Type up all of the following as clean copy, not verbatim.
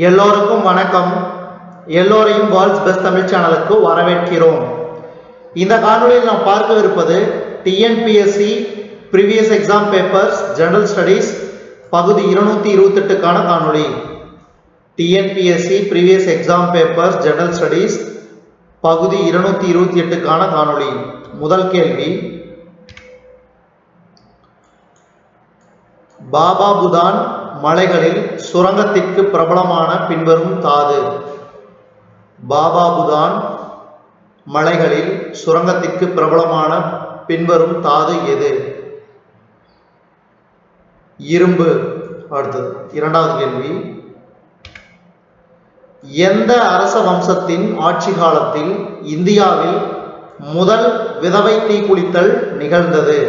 எல்லோருக்கும் வணக்கம். எல்லோரையும் வேர்ல்ட்ஸ் பெஸ்ட் தமிழ் சேனலுக்கு வரவேற்கிறோம். இந்த காணொலியில் நாம் பார்க்கவிருப்பது TNPSC previous exam papers general studies பகுதி 228க்கான காணொலி. TNPSC previous exam papers general studies பகுதி 228க்கான காணொலி. முதல் கேள்வி, பாபா புதான் மலைகளில் சுரங்கத்திற்கு பிரபலமான பின்வரும் தாது. பாபா புதான் மலைகளில் சுரங்கத்திற்கு பிரபலமான பின்வரும் தாது எது? இரும்பு. அடுத்தது இரண்டாவது கேள்வி, எந்த அரச வம்சத்தின் ஆட்சி காலத்தில் இந்தியாவில் முதல் விதவை தீக்குளித்தல் நிகழ்ந்தது?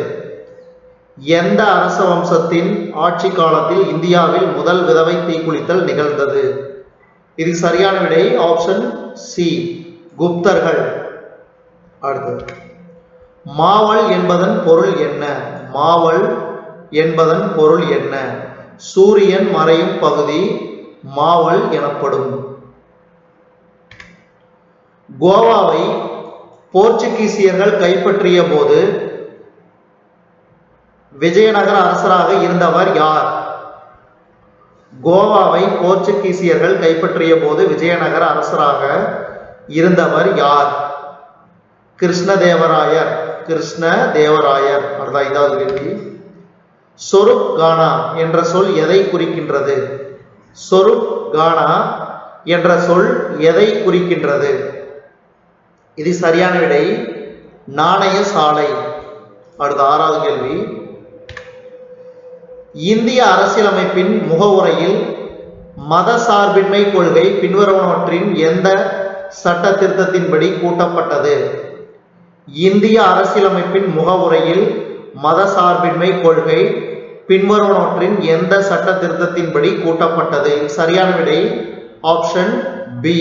எந்த அரச வம்சத்தின் ஆட்சி காலத்தில் இந்தியாவில் முதல் விதவை தீக்குளித்தல் நிகழ்ந்தது? இது சரியான விடை ஆப்ஷன் சி, குப்தர்கள். அடுத்தது, மாவல் என்பதன் பொருள் என்ன? மாவல் என்பதன் பொருள் என்ன? சூரியன் மறையும் பகுதி மாவல் எனப்படும். கோவாவை போர்ச்சுகீசியர்கள் கைப்பற்றிய போது விஜயநகர அரசராக இருந்தவர் யார்? கோவாவை போர்ச்சுகீசியர்கள் கைப்பற்றிய போது விஜயநகர அரசராக இருந்தவர் யார்? கிருஷ்ணதேவராயர். கிருஷ்ணதேவராயர். அடுத்த ஐந்தாவது கேள்வி, சொருப் கானா என்ற சொல் எதை குறிக்கின்றது? சொருப் கானா என்ற சொல் எதை குறிக்கின்றது? இது சரியான விடை நாணய சாலை. அடுத்த ஆறாவது கேள்வி, இந்திய அரசியலமைப்பின் முகவுரையில் மத சார்பின்மை கொள்கை பின்வருவனவற்றின் எந்த சட்ட திருத்தத்தின்படி கூட்டப்பட்டது? இந்திய அரசியலமைப்பின் முகவுரையில் மத சார்பின்மை கொள்கை பின்வருவனவற்றின் எந்த சட்ட திருத்தத்தின்படி கூட்டப்பட்டது? சரியான விடை ஆப்ஷன் பி,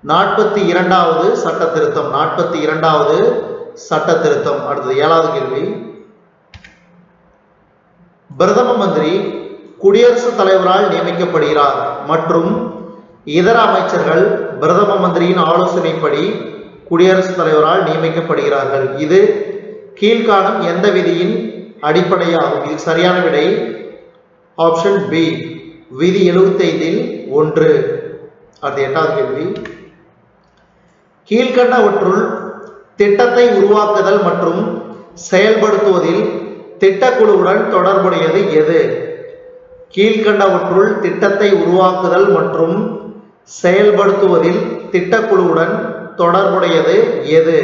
42வது சட்ட திருத்தம். 42வது சட்ட திருத்தம். அடுத்தது ஏழாவது கேள்வி, பிரதம மந்திரி குடியரசுத் தலைவரால் நியமிக்கப்படுகிறார் மற்றும் இதர அமைச்சர்கள் பிரதம மந்திரியின் ஆலோசனைப்படி குடியரசுத் தலைவரால் நியமிக்கப்படுகிறார்கள். இது கீழ்காணும் எந்த விதியின் அடிப்படையாகும்? இது சரியான விடை ஆப்ஷன் பி, விதி 75ல் 1. அடுத்த எட்டாவது கேள்வி, கீழ்கண்டவற்றுள் திட்டத்தை உருவாக்குதல் மற்றும் செயல்படுத்துவதில் திட்டக்குழுவுடன் தொடர்புடையது எது? கீழ்கண்டவற்றுள் திட்டத்தை உருவாக்குதல் மற்றும் செயல்படுத்துவதில் திட்டக்குழுவுடன் தொடர்புடையது எது?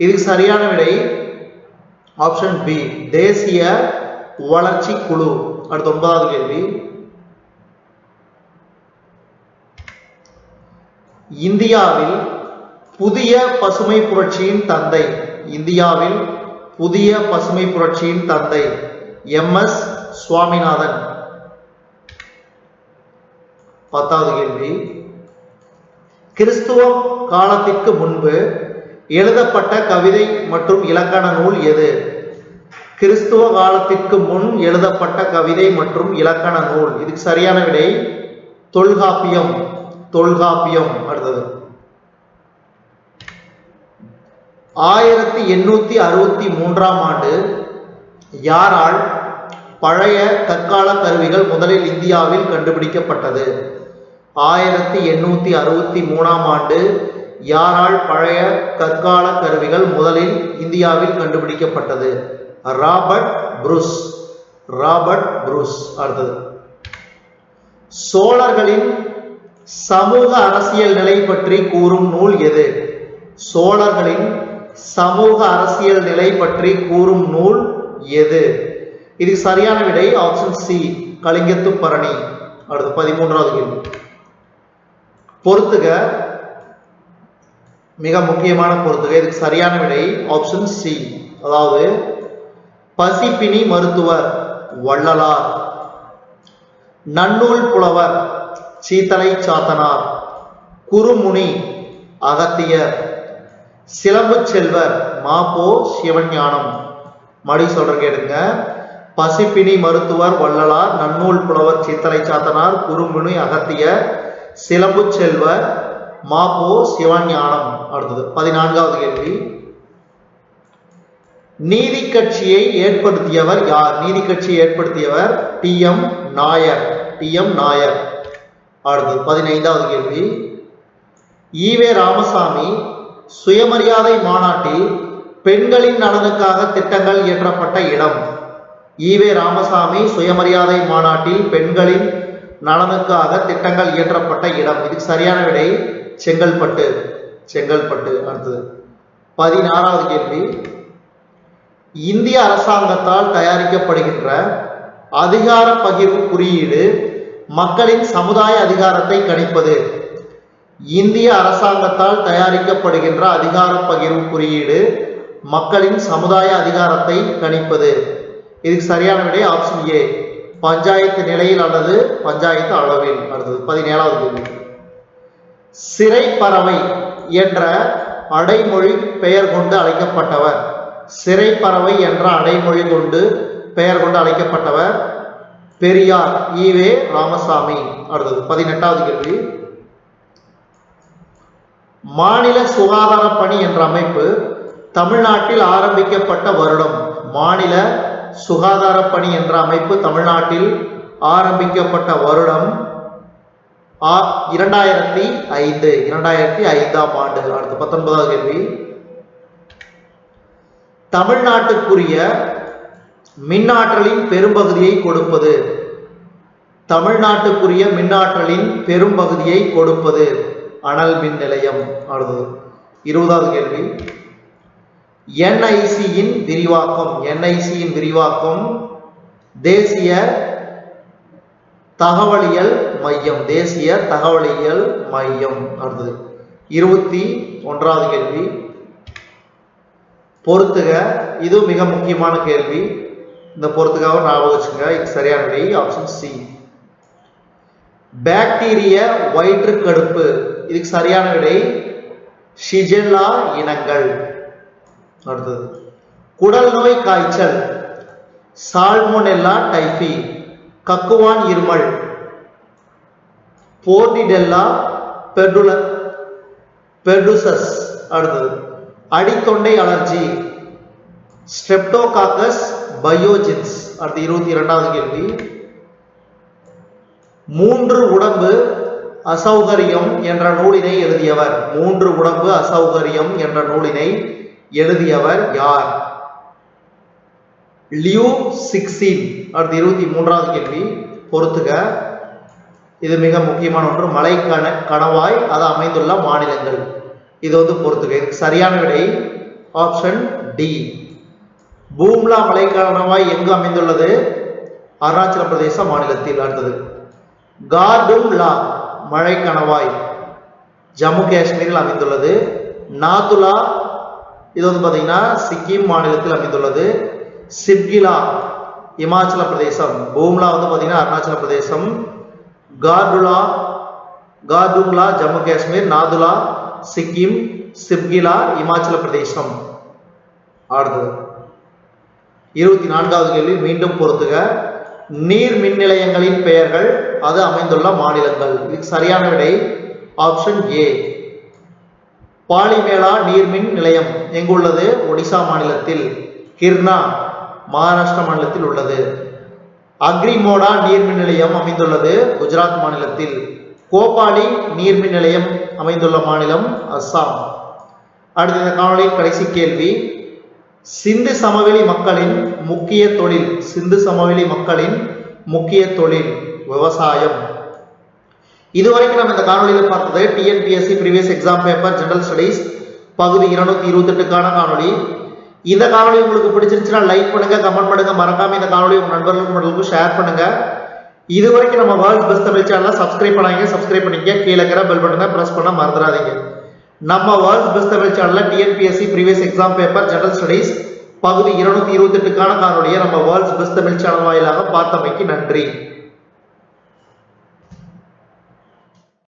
இது சரியான விடை ஆப்ஷன் பி, தேசிய வளர்ச்சி குழு. அடுத்த 9வது கேள்வி, இந்தியாவில் புதிய பசுமை புரட்சியின் தந்தை. இந்தியாவில் புதிய பசுமை புரட்சியின் தந்தை எம்.எஸ். சுவாமிநாதன். 10வது கேள்வி, கிறிஸ்துவ காலத்திற்கு முன்பு எழுதப்பட்ட கவிதை மற்றும் இலக்கண நூல் எது? கிறிஸ்துவ காலத்திற்கு முன் எழுதப்பட்ட கவிதை மற்றும் இலக்கண நூல். இதுக்கு சரியான விடை தொல்காப்பியம். தொல்காப்பியம். அடுத்தது, 1863ஆம் ஆண்டு யாரால் பழைய கற்கால கருவிகள் முதலில் இந்தியாவில் கண்டுபிடிக்கப்பட்டது? 1863ஆம் ஆண்டு யாரால் பழைய கற்கால கருவிகள் முதலில் இந்தியாவில் கண்டுபிடிக்கப்பட்டது? Robert Bruce. Robert Bruce. அடுத்தது, சோழர்களின் சமூக அரசியல் நிலை பற்றி கூறும் நூல் எது? சோழர்களின் சமூக அரசியல் நிலை பற்றி கூறும் நூல் எது? இது சரியான விடை ஆப்ஷன் சி, கலிங்கத்து பரணி. அடுத்து 13வது கேள்வி, பொறுத்துக. மிக முக்கியமான பொறுத்துக. இதுக்கு சரியான விடை ஆப்ஷன் சி, அதாவது பசிப்பினி மருத்துவர் வள்ளலார், நன்னூல் புலவர் சீத்தலை சாத்தனார், குறுமுனி அகத்தியர், சிலம்பு செல்வர் மாப்போ சிவஞானம். மறுபடி சொல்ற கேளுங்க, பசிப்பினி மருத்துவர் வள்ளலார், நன்னூல் புலவர் சித்தலை சாத்தனார், குறுமுனி அகத்தியர், சிலம்பு செல்வர், மாப்போ சிவஞானம். அடுத்தது 14வது கேள்வி. நீதி கட்சியை ஏற்படுத்தியவர் யார்? நீதி கட்சியை ஏற்படுத்தியவர் டி.எம். நாயர். டி.எம். நாயர். அடுத்தது 15வது கேள்வி. ஈவே ராமசாமி சுயமரியாதை மாநாட்டில் பெண்களின் நலனுக்காக திட்டங்கள் இயற்றப்பட்ட இடம். ஈவே ராமசாமி சுயமரியாதை மாநாட்டில் பெண்களின் நலனுக்காக திட்டங்கள் இயற்றப்பட்ட இடம். இதுக்கு சரியான விடை செங்கல்பட்டு. செங்கல்பட்டு. அடுத்தது 16வது கேள்வி. இந்திய அரசாங்கத்தால் தயாரிக்கப்படுகின்ற அதிகார பகிர்வு குறியீடு மக்களின் சமுதாய அதிகாரத்தை கணிப்பது. இந்திய அரசாங்கத்தால் தயாரிக்கப்படுகின்ற அதிகார பகிர்வு குறியீடு மக்களின் சமுதாய அதிகாரத்தை கணிப்பது. இதுக்கு சரியான விடை ஆப்ஷன் ஏ, பஞ்சாயத்து நிலையில் அல்லது பஞ்சாயத்து அளவில். அடுத்தது 17வது கேள்வி. சிறை பறவை என்ற அடைமொழி பெயர் கொண்டு அழைக்கப்பட்டவர். சிறை பறவை என்ற அடைமொழி கொண்டு பெயர் கொண்டு அழைக்கப்பட்டவர் பெரியார் ஈவே ராமசாமி. அடுத்தது 18வது கேள்வி. மாநில சுகாதார பணி என்ற அமைப்பு தமிழ்நாட்டில் ஆரம்பிக்கப்பட்ட வருடம். மாநில சுகாதார பணி என்ற அமைப்பு தமிழ்நாட்டில் ஆரம்பிக்கப்பட்ட வருடம் 2005. 2005ஆம் ஆண்டு. அடுத்து 19வது கேள்வி. தமிழ்நாட்டுக்குரிய மின்னாற்றலின் பெரும்பகுதியை கொடுப்பது. தமிழ்நாட்டுக்குரிய மின்னாற்றலின் பெரும்பகுதியை கொடுப்பது அனல் மின் நிலையம். அடுத்தது 20வது கேள்வி. என்ஐசியின் விரிவாக்கம். என்ஐசியின் விரிவாக்கம் தேசிய தகவலியல் மையம். தேசிய தகவலியல் மையம். அடுத்தது 21வது கேள்வி. பொறுத்துக. இது மிக முக்கியமான கேள்வி. இந்த பொறுத்துக்காக ஞாபகம் வச்சுங்க. இது சரியான விடை ஆப்ஷன் சி. பாக்டீரிய வயிற்றுக்கடுப்பு. இதுக்கு சரியான விடை ஷிஜெல்லா இனங்கள். அடுத்தது குடல் நோய் காய்ச்சல் சால்மோனெல்லா டைபி, கக்குவான் இருமல், போர்டிடெல்லா பெர்டுசஸ். அடுத்தது அடித்தொண்டை அலர்ஜி ஸ்ட்ரெப்டோகாக்கஸ் பயோஜின்ஸ். அடுத்து 22வது கேள்வி. 3 உடம்பு அசௌகரியம் என்ற நூலினை எழுதியவர். 3 உடம்பு அசௌகரியம் என்ற நூலினை எழுதியவர் யார்? லியூ சிக்ஸின். அடுத்து 23வது கேள்வி. பொறுத்துக. இது மிக முக்கியமான ஒன்று. மலை கணவாய் அது அமைந்துள்ள மாநிலங்கள். இது பொறுத்துக. இதுக்கு சரியான விடை ஆப்ஷன் டி. பூம்லா மலை கணவாய் எங்கு அமைந்துள்ளது? அருணாச்சல பிரதேச மாநிலத்தில். அடுத்தது கார்டுங்லா மழை கணவாய் ஜம்மு காஷ்மீரில் அமைந்துள்ளது. நாதுலா இது பாத்தீங்கன்னா சிக்கிம் மாநிலத்தில் அமைந்துள்ளது. சிப்கிலா இமாச்சல பிரதேசம். பூம்லா பாத்தீங்கன்னா அருணாச்சல பிரதேசம். கார்டுங்லா ஜம்மு காஷ்மீர், நாதுலா சிக்கிம், சிப்கிலா இமாச்சல பிரதேசம். அடுத்தது 24வது கேள்வி. மீண்டும் பொறுத்துக. நீர் மின் நிலையங்களின் பெயர்கள் அது அமைந்துள்ள மாநிலங்கள். இதுக்கு சரியான விடை ஆப்ஷன் ஏ. பாலிமேலா நீர்மின் நிலையம் எங்கு உள்ளது? ஒடிசா மாநிலத்தில். கிர்னா மகாராஷ்டிரா மாநிலத்தில் உள்ளது. அக்ரிமோடா நீர்மின் நிலையம் அமைந்துள்ளது குஜராத் மாநிலத்தில். கோபாலி நீர்மின் நிலையம் அமைந்துள்ள மாநிலம் அஸ்ஸாம். அடுத்த இந்த காணொலியின் கடைசி கேள்வி. சிந்து சமவெளி மக்களின் முக்கிய தொழில். சிந்து சமவெளி மக்களின் முக்கிய தொழில் விவசாயம். இதுவரைக்கும் நம்ம இந்த காணொலியில் பார்த்தது TNPSC previous exam paper general studies பகுதி 228க்கான காணொலி. இந்த காணொலி உங்களுக்கு பிடிச்சிருந்துச்சுன்னா லைக் பண்ணுங்க, கமெண்ட் பண்ணுங்க, மறக்காம இந்த காணொலி உங்க நண்பர்களுக்கும் ஷேர் பண்ணுங்க. இதுவரைக்கும் நம்ம வேர்ல்ட்ஸ் பெஸ்ட் தமிழ் சேனலை சப்ஸ்கிரைப் பண்ணாங்க, சப்ஸ்கிரைப் பண்ணிக்க. கீழே இருக்கிற பெல் பட்டனை பிரஸ் பண்ண மறந்துடாதீங்க. நம்ம வேர்ல்ட்ஸ் பெஸ்ட் தமிழ் சேனல்ல TNPSC previous exam paper general studies பகுதி 228க்கான காணொலியை நம்ம வேர்ல்ட்ஸ் பெஸ்ட் தமிழ் சேனல் வாயிலாக பார்த்தமைக்கு நன்றி.